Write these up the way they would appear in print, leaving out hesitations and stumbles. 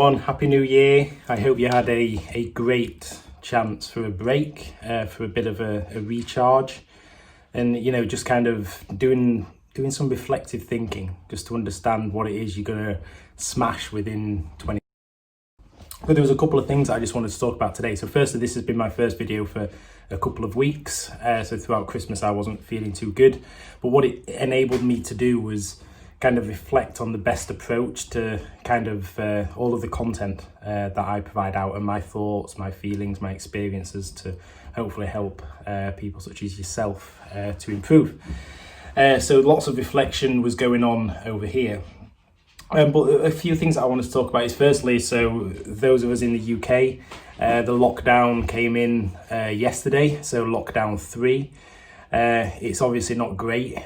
everyone, Happy New Year. I hope you had a great chance for a break, for a bit of a recharge, and just kind of doing some reflective thinking just to understand what it is you're going to smash within 20. But there was a couple of things I just wanted to talk about today. So firstly, this has been my first video for a couple of weeks. So throughout Christmas, I wasn't feeling too good. But what it enabled me to do was kind of reflect on the best approach to kind of all of the content that I provide out, and my thoughts, my feelings, my experiences, to hopefully help people such as yourself to improve. So lots of reflection was going on over here. But a few things I wanted to talk about is firstly, so those of us in the UK, the lockdown came in yesterday, so lockdown 3. It's obviously not great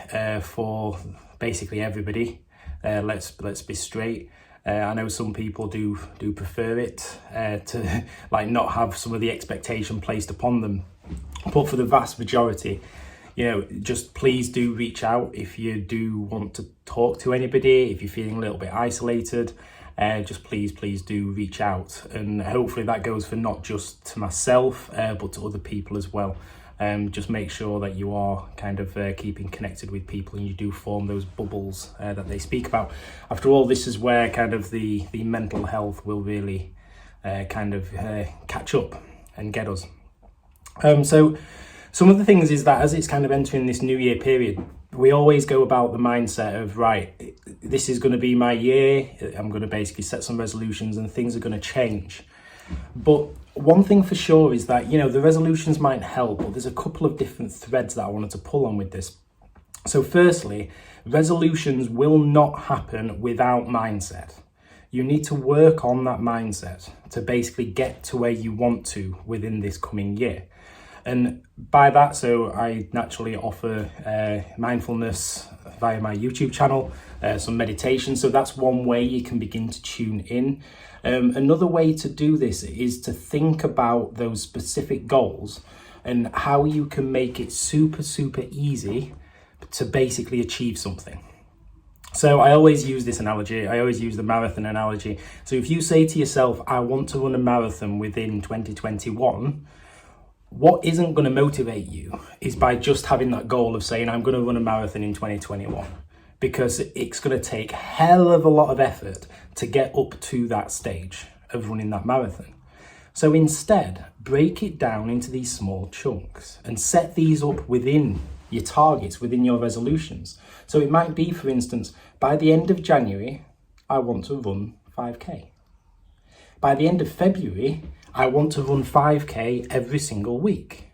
for basically everybody. Let's be straight. I know some people do prefer it to like not have some of the expectation placed upon them, but for the vast majority, just please do reach out if you do want to talk to anybody. If you're feeling a little bit isolated, just please do reach out, and hopefully that goes for not just to myself but to other people as well. Just make sure that you are kind of keeping connected with people, and you do form those bubbles that they speak about. After all, this is where kind of the mental health will really kind of catch up and get us. So some of the things is that as it's kind of entering this new year period, we always go about the mindset of, right, this is going to be my year. I'm going to basically set some resolutions and things are going to change. But one thing for sure is that, the resolutions might help, but there's a couple of different threads that I wanted to pull on with this. So firstly, resolutions will not happen without mindset. You need to work on that mindset to basically get to where you want to within this coming year. And by that, so I naturally offer mindfulness via my YouTube channel, some meditation. So that's one way you can begin to tune in. Another way to do this is to think about those specific goals and how you can make it super easy to basically achieve something. So I always use this analogy. I always use the marathon analogy. So if you say to yourself, I want to run a marathon within 2021, what isn't going to motivate you is by just having that goal of saying, I'm going to run a marathon in 2021, because it's going to take hell of a lot of effort to get up to that stage of running that marathon. So instead, break it down into these small chunks and set these up within your targets, within your resolutions. So it might be, for instance, by the end of January, I want to run 5k. By the end of February, I want to run 5k every single week.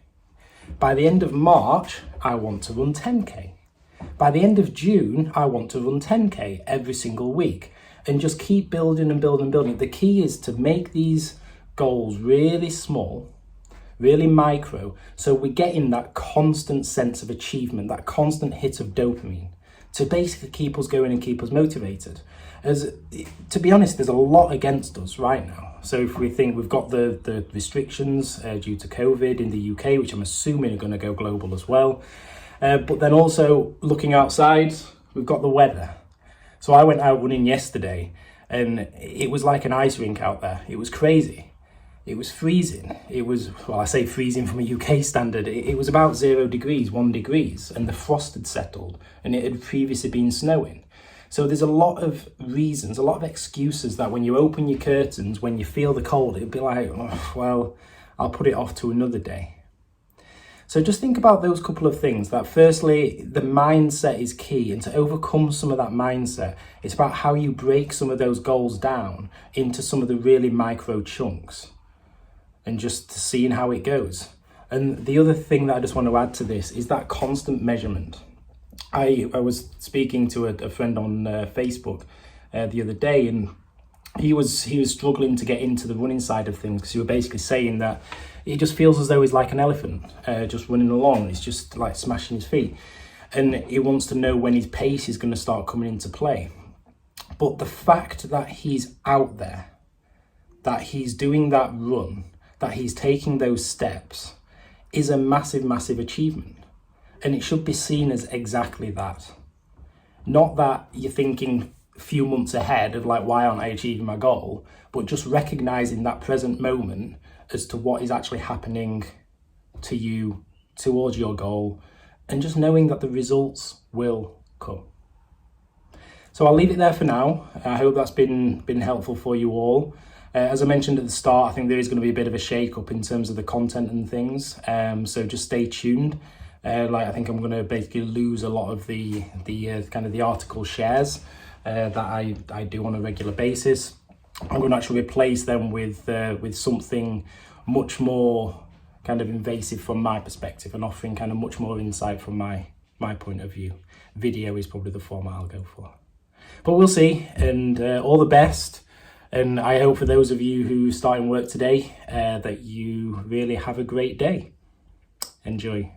By the end of March, I want to run 10k. By the end of June, I want to run 10k every single week, and just keep building and building. The key is to make these goals really small, really micro, so we're getting that constant sense of achievement, that constant hit of dopamine, to basically keep us going and keep us motivated. As to be honest, there's a lot against us right now. So if we think we've got the restrictions due to COVID in the UK, which I'm assuming are going to go global as well. But then also looking outside, we've got the weather. So I went out running yesterday and it was like an ice rink out there. It was crazy. It was freezing. It was, well, I say freezing from a UK standard. It was about 0 degrees, 1 degrees, and the frost had settled and it had previously been snowing. So there's a lot of reasons, a lot of excuses that when you open your curtains, when you feel the cold, it'd be like, oh, well, I'll put it off to another day. So just think about those couple of things. That firstly, the mindset is key, and to overcome some of that mindset, it's about how you break some of those goals down into some of the really micro chunks and just seeing how it goes. And the other thing that I just want to add to this is that constant measurement. I was speaking to a friend on Facebook the other day, and he was struggling to get into the running side of things, because he was basically saying that it just feels as though he's like an elephant just running along. It's just like smashing his feet, and he wants to know when his pace is going to start coming into play. But the fact that he's out there, that he's doing that run, that he's taking those steps, is a massive achievement. And it should be seen as exactly that. Not that you're thinking few months ahead of like, why aren't I achieving my goal? But just recognizing that present moment as to what is actually happening to you towards your goal, and just knowing that the results will come. So I'll leave it there for now. I hope that's been helpful for you all. As I mentioned at the start, I think there is going to be a bit of a shake up in terms of the content and things. So just stay tuned. I think I'm going to basically lose a lot of the kind of the article shares that I do on a regular basis. I'm going to actually replace them with something much more kind of invasive from my perspective, and offering kind of much more insight from my point of view. Video is probably the format I'll go for. But we'll see, and all the best. And I hope for those of you who start in work today that you really have a great day. Enjoy.